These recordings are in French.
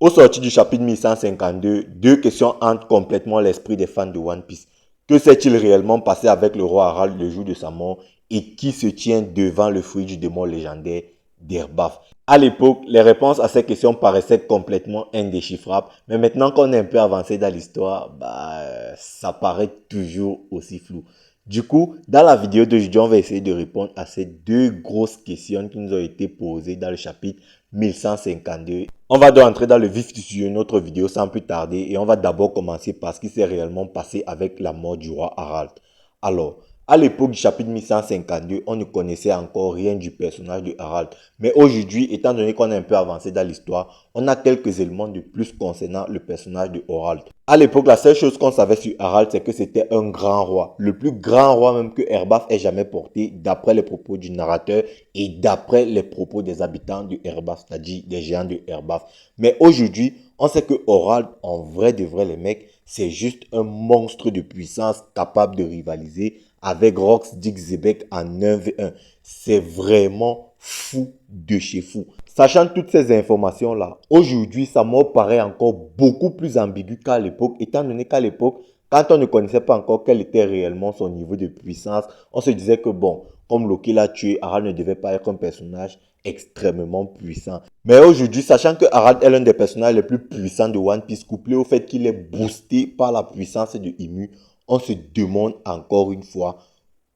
Au sorti du chapitre 1152, deux questions hantent complètement l'esprit des fans de One Piece. Que s'est-il réellement passé avec le roi Harald le jour de sa mort et qui se tient devant le fruit du démon légendaire d'Erbaf? À l'époque, les réponses à ces questions paraissaient complètement indéchiffrables, mais maintenant qu'on est un peu avancé dans l'histoire, ça paraît toujours aussi flou. Du coup, dans la vidéo d'aujourd'hui, on va essayer de répondre à ces deux grosses questions qui nous ont été posées dans le chapitre 1152. On va donc entrer dans le vif du sujet de notre vidéo sans plus tarder et on va d'abord commencer par ce qui s'est réellement passé avec la mort du roi Harald. Alors, à l'époque du chapitre 1152, on ne connaissait encore rien du personnage de Harald. Mais aujourd'hui, étant donné qu'on est un peu avancé dans l'histoire, on a quelques éléments de plus concernant le personnage de Harald. À l'époque, la seule chose qu'on savait sur Harald, c'est que c'était un grand roi. Le plus grand roi même que Erbaf ait jamais porté, d'après les propos du narrateur et d'après les propos des habitants de Erbaf, c'est-à-dire des géants de Erbaf. Mais aujourd'hui, on sait que Harald, en vrai de vrai les mecs, c'est juste un monstre de puissance capable de rivaliser avec Rox Dixebeck en 1v1. C'est vraiment fou de chez fou. Sachant toutes ces informations-là, aujourd'hui, sa mort paraît encore beaucoup plus ambiguë qu'à l'époque, étant donné qu'à l'époque, quand on ne connaissait pas encore quel était réellement son niveau de puissance, on se disait que bon, comme Loki l'a tué, Harald ne devait pas être un personnage extrêmement puissant. Mais aujourd'hui, sachant que Harald est l'un des personnages les plus puissants de One Piece, couplé au fait qu'il est boosté par la puissance de Ymue, on se demande encore une fois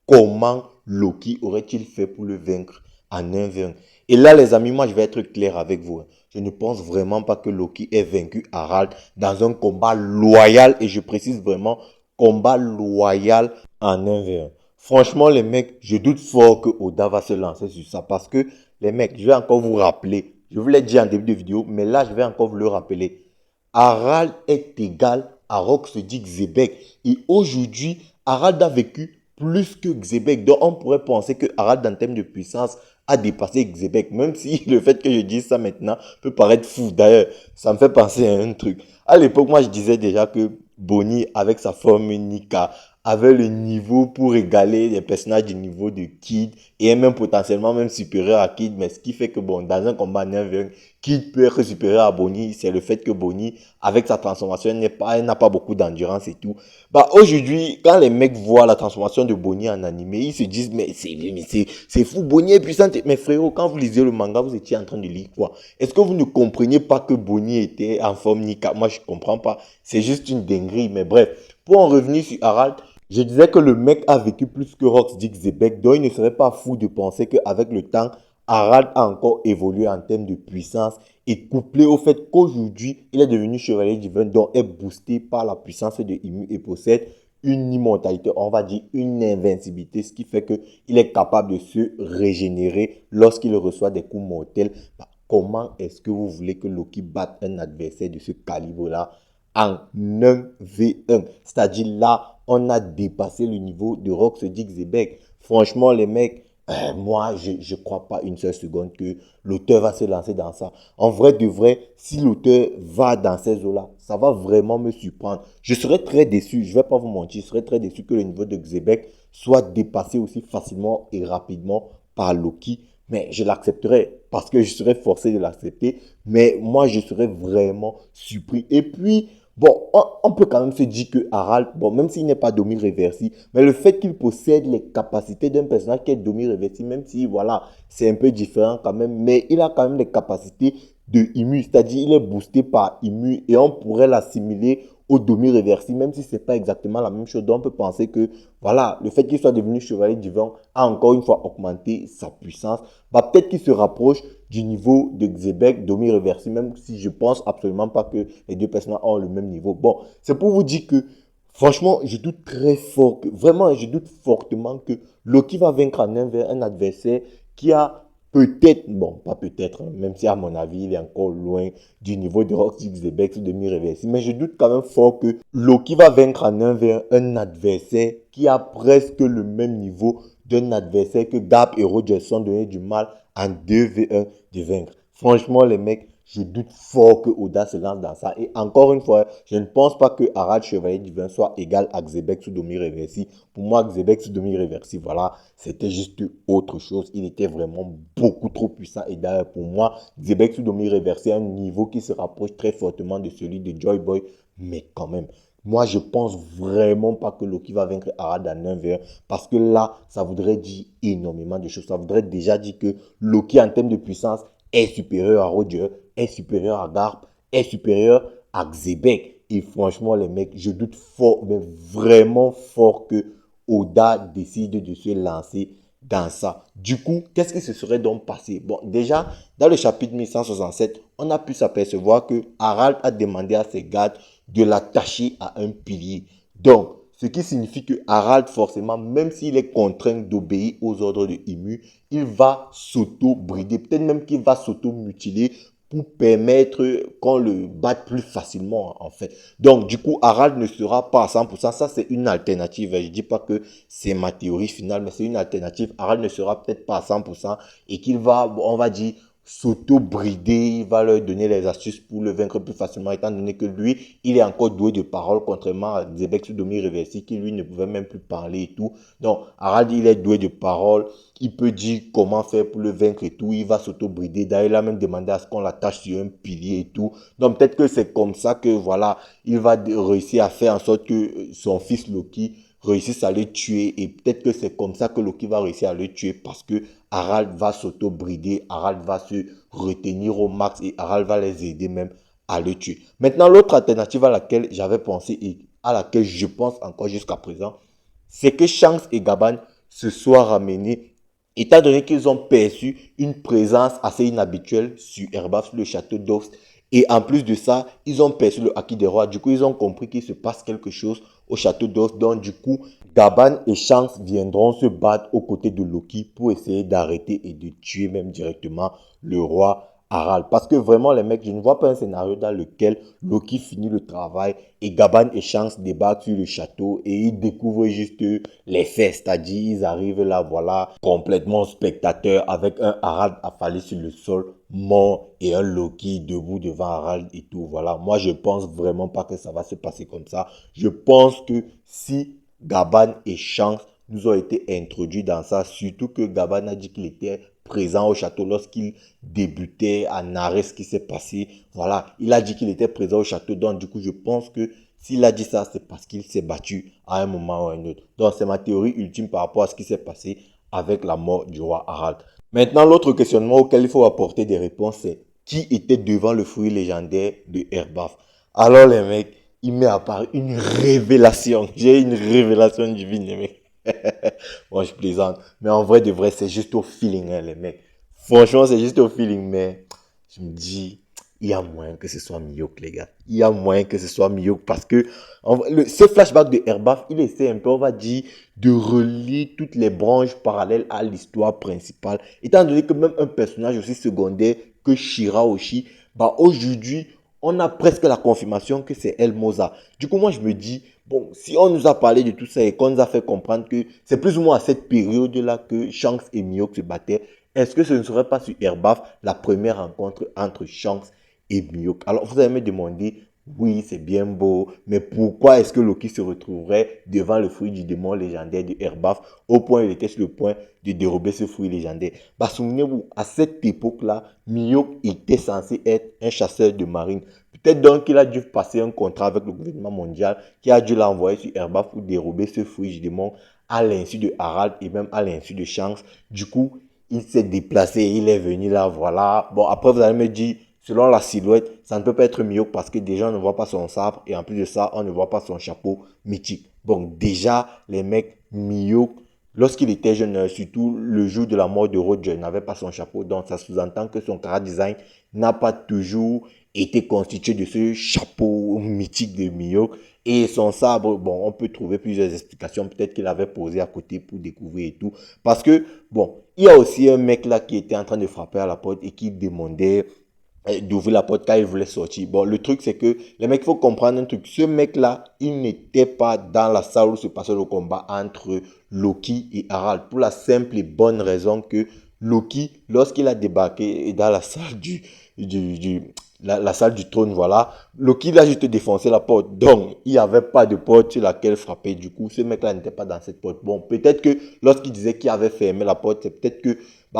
comment Loki aurait-il fait pour le vaincre en 1v1. Et là, les amis, moi, je vais être clair avec vous. Je ne pense vraiment pas que Loki ait vaincu Harald dans un combat loyal, et je précise vraiment, combat loyal en 1v1. Franchement, les mecs, je doute fort que Oda va se lancer sur ça parce que, les mecs, je vais encore vous rappeler, je vous l'ai dit en début de vidéo, mais là, je vais encore vous le rappeler. Harald est égal à Rox Dixebeck. Et aujourd'hui, Harald a vécu plus que Xebec. Donc, on pourrait penser que Harald, en termes de puissance, a dépassé Xebec. Même si le fait que je dise ça maintenant peut paraître fou. D'ailleurs, ça me fait penser à un truc. À l'époque, moi, je disais déjà que Bonnie, avec sa forme Nika, avait le niveau pour égaler les personnages du niveau de Kid et est même potentiellement même supérieur à Kid. Mais ce qui fait que, bon, dans un combat 9 Kid peut être supérieur à Bonnie, c'est le fait que Bonnie, avec sa transformation, elle n'a pas beaucoup d'endurance et tout. Bah, aujourd'hui, quand les mecs voient la transformation de Bonnie en animé, ils se disent, mais c'est fou, Bonnie est puissante. Mais frérot, quand vous lisez le manga, vous étiez en train de lire quoi? Est-ce que vous ne compreniez pas que Bonnie était en forme Nika? Moi, je comprends pas. C'est juste une dinguerie. Mais bref, pour en revenir sur Harald, je disais que le mec a vécu plus que Rox Dixebeck, donc il ne serait pas fou de penser qu'avec le temps, Harald a encore évolué en termes de puissance et couplé au fait qu'aujourd'hui, il est devenu chevalier divin, donc est boosté par la puissance de Ymue et possède une immortalité, on va dire une invincibilité, ce qui fait qu'il est capable de se régénérer lorsqu'il reçoit des coups mortels. Bah, comment est-ce que vous voulez que Loki batte un adversaire de ce calibre-là en 1v1? C'est-à-dire là, on a dépassé le niveau de Rox Dixebeck. Franchement, les mecs, moi, je ne crois pas une seule seconde que l'auteur va se lancer dans ça. En vrai de vrai, si l'auteur va dans ces eaux-là, ça va vraiment me surprendre. Je serais très déçu, je ne vais pas vous mentir, je serais très déçu que le niveau de Xebec soit dépassé aussi facilement et rapidement par Loki. Mais je l'accepterai parce que je serais forcé de l'accepter. Mais moi, je serais vraiment surpris. Et puis, bon, on peut quand même se dire que Harald, bon, même s'il n'est pas Domi Reversi, mais le fait qu'il possède les capacités d'un personnage qui est Domi Reversi, même si, voilà, c'est un peu différent quand même, mais il a quand même les capacités de Ymue, c'est-à-dire il est boosté par Ymue et on pourrait l'assimiler au Domi Reversi, même si ce n'est pas exactement la même chose. Donc on peut penser que, voilà, le fait qu'il soit devenu chevalier divin a encore une fois augmenté sa puissance. Bah, peut-être qu'il se rapproche du niveau de Xebec, Domi Reversi, même si je pense absolument pas que les deux personnages ont le même niveau. Bon, c'est pour vous dire que, franchement, je doute très fort, vraiment, je doute fortement que Loki va vaincre en un adversaire qui a peut-être, bon, pas peut-être, hein, même si à mon avis, il est encore loin du niveau de Rox Xebec ou de Mi-Reversi, mais je doute quand même fort que Loki va vaincre en 1v1 un adversaire qui a presque le même niveau d'un adversaire que Gap et Roger sont donné du mal en 2v1 de vaincre. Franchement, les mecs, je doute fort que Oda se lance dans ça. Et encore une fois, je ne pense pas que Harald Chevalier Divin soit égal à Xebec Tsudomi Reversi. Pour moi, Xebec Tsudomi Reversi, voilà, c'était juste autre chose. Il était vraiment beaucoup trop puissant. Et d'ailleurs, pour moi, Xebec Tsudomi Reversi a un niveau qui se rapproche très fortement de celui de Joy Boy. Mais quand même, moi, je pense vraiment pas que Loki va vaincre Harald en 1v1 parce que là, ça voudrait dire énormément de choses. Ça voudrait déjà dire que Loki, en termes de puissance, est supérieur à Roger, est supérieur à Garp, est supérieur à Xebec. Et franchement, les mecs, je doute fort, mais vraiment fort que Oda décide de se lancer dans ça. Du coup, qu'est-ce qui se serait donc passé? Bon, déjà, dans le chapitre 1167, on a pu s'apercevoir que Harald a demandé à ses gardes de l'attacher à un pilier. Donc, ce qui signifie que Harald, forcément, même s'il est contraint d'obéir aux ordres de Imu, il va s'auto-brider, peut-être même qu'il va s'auto-mutiler pour permettre qu'on le batte plus facilement, en fait. Donc, du coup, Harald ne sera pas à 100%. Ça, c'est une alternative. Je ne dis pas que c'est ma théorie finale, mais c'est une alternative. Harald ne sera peut-être pas à 100% et qu'il va, on va dire, s'auto-brider, il va leur donner les astuces pour le vaincre plus facilement, étant donné que lui, il est encore doué de parole, contrairement à Xebec Tsudomi Reversi, qui lui ne pouvait même plus parler et tout. Donc, Harald, il est doué de parole, il peut dire comment faire pour le vaincre et tout, il va s'auto-brider. D'ailleurs, il a même demandé à ce qu'on l'attache sur un pilier et tout. Donc, peut-être que c'est comme ça que, voilà, il va réussir à faire en sorte que son fils Loki réussisse à le tuer, et peut-être que c'est comme ça que Loki va réussir à le tuer parce que Harald va s'auto-brider, Harald va se retenir au max et Harald va les aider même à le tuer. Maintenant, l'autre alternative à laquelle j'avais pensé et à laquelle je pense encore jusqu'à présent, c'est que Shanks et Gaban se soient ramenés, étant donné qu'ils ont perçu une présence assez inhabituelle sur Erbaf, sur le château d'Ost. Et en plus de ça, ils ont perçu le Haki des Rois. Du coup, ils ont compris qu'il se passe quelque chose au château d'Ost. Donc, du coup, Gaban et Shanks viendront se battre aux côtés de Loki pour essayer d'arrêter et de tuer même directement le roi Harald. Parce que vraiment, les mecs, je ne vois pas un scénario dans lequel Loki finit le travail et Gaban et Shanks débarquent sur le château et ils découvrent juste les faits. C'est-à-dire, ils arrivent là, voilà, complètement spectateurs avec un Harald affalé sur le sol, mort, et un Loki debout devant Harald et tout. Voilà, moi, je pense vraiment pas que ça va se passer comme ça. Je pense que si Gaban et Shanks nous ont été introduits dans ça, surtout que Gaban a dit qu'il était présent au château lorsqu'il débutait à narrer ce qui s'est passé. Voilà, il a dit qu'il était présent au château. Donc, du coup, je pense que s'il a dit ça, c'est parce qu'il s'est battu à un moment ou à un autre. Donc, c'est ma théorie ultime par rapport à ce qui s'est passé avec la mort du roi Harald. Maintenant, l'autre questionnement auquel il faut apporter des réponses, c'est qui était devant le fruit légendaire de Erbaf? Alors, les mecs, il m'est apparu une révélation. J'ai une révélation divine, les mecs. Moi, je plaisante. Mais en vrai, de vrai, c'est juste au feeling, hein, les mecs. Franchement, c'est juste au feeling, mais je me dis, il y a moyen que ce soit Miyok, les gars. Il y a moyen que ce soit Miyok parce que ce flashback de Erbaf, il essaie un peu, on va dire, de relier toutes les branches parallèles à l'histoire principale. Étant donné que même un personnage aussi secondaire que Shirahoshi, bah aujourd'hui, on a presque la confirmation que c'est Elmoza. Du coup, moi, je me dis, bon, si on nous a parlé de tout ça et qu'on nous a fait comprendre que c'est plus ou moins à cette période-là que Shanks et Miyok se battaient, est-ce que ce ne serait pas sur Erbaf la première rencontre entre Shanks et Miyok? Alors, vous allez me demander, oui, c'est bien beau, mais pourquoi est-ce que Loki se retrouverait devant le fruit du démon légendaire de Erbaf au point où il était sur le point de dérober ce fruit légendaire? Bah, souvenez-vous, à cette époque-là, Miyok était censé être un chasseur de marine. Peut-être donc qu'il a dû passer un contrat avec le gouvernement mondial qui a dû l'envoyer sur Erbaf pour dérober ce fruit du démon à l'insu de Harald et même à l'insu de Shanks. Du coup, il s'est déplacé, il est venu là, voilà. Bon, après, vous allez me dire, selon la silhouette, ça ne peut pas être Miyok parce que déjà, on ne voit pas son sabre et en plus de ça, on ne voit pas son chapeau mythique. Bon, déjà, les mecs, Miyok, lorsqu'il était jeune, surtout le jour de la mort de Roger, n'avait pas son chapeau. Donc, ça sous-entend que son chara-design n'a pas toujours été constitué de ce chapeau mythique de Miyok. Et son sabre, bon, on peut trouver plusieurs explications. Peut-être qu'il avait posé à côté pour découvrir et tout. Parce que, bon, il y a aussi un mec là qui était en train de frapper à la porte et qui demandait d'ouvrir la porte car il voulait sortir. Bon, le truc, c'est que les mecs, il faut comprendre un truc. Ce mec-là, il n'était pas dans la salle où se passait le combat entre Loki et Harald. Pour la simple et bonne raison que Loki, lorsqu'il a débarqué dans la salle la salle du trône, voilà. Loki, il a juste défoncé la porte. Donc, il n'y avait pas de porte sur laquelle frapper. Du coup, ce mec-là n'était pas dans cette porte. Bon, peut-être que lorsqu'il disait qu'il avait fermé la porte, c'est peut-être que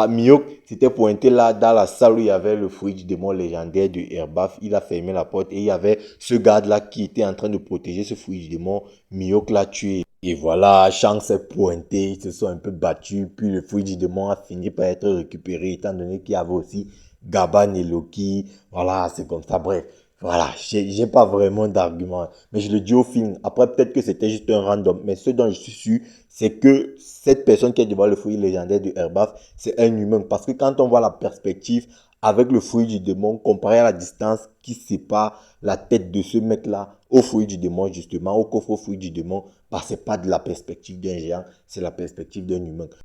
Mihawk s'était pointé là dans la salle où il y avait le fruit du démon légendaire de Erbaf. Il a fermé la porte et il y avait ce garde-là qui était en train de protéger ce fruit du démon. Mihawk l'a tué. Et voilà, Shang s'est pointé, ils se sont un peu battus, puis le fruit du démon a fini par être récupéré, étant donné qu'il y avait aussi Gaban et Loki. Voilà, c'est comme ça. Bref, voilà, j'ai pas vraiment d'argument. Mais je le dis au film. Après, peut-être que c'était juste un random. Mais ce dont je suis sûr, c'est que cette personne qui est devant le fruit légendaire de Erbaf, c'est un humain. Parce que quand on voit la perspective avec le fruit du démon, comparé à la distance qui sépare la tête de ce mec-là au fruit du démon, justement, au coffre au fruit du démon, bah, c'est pas de la perspective d'un géant, c'est la perspective d'un humain.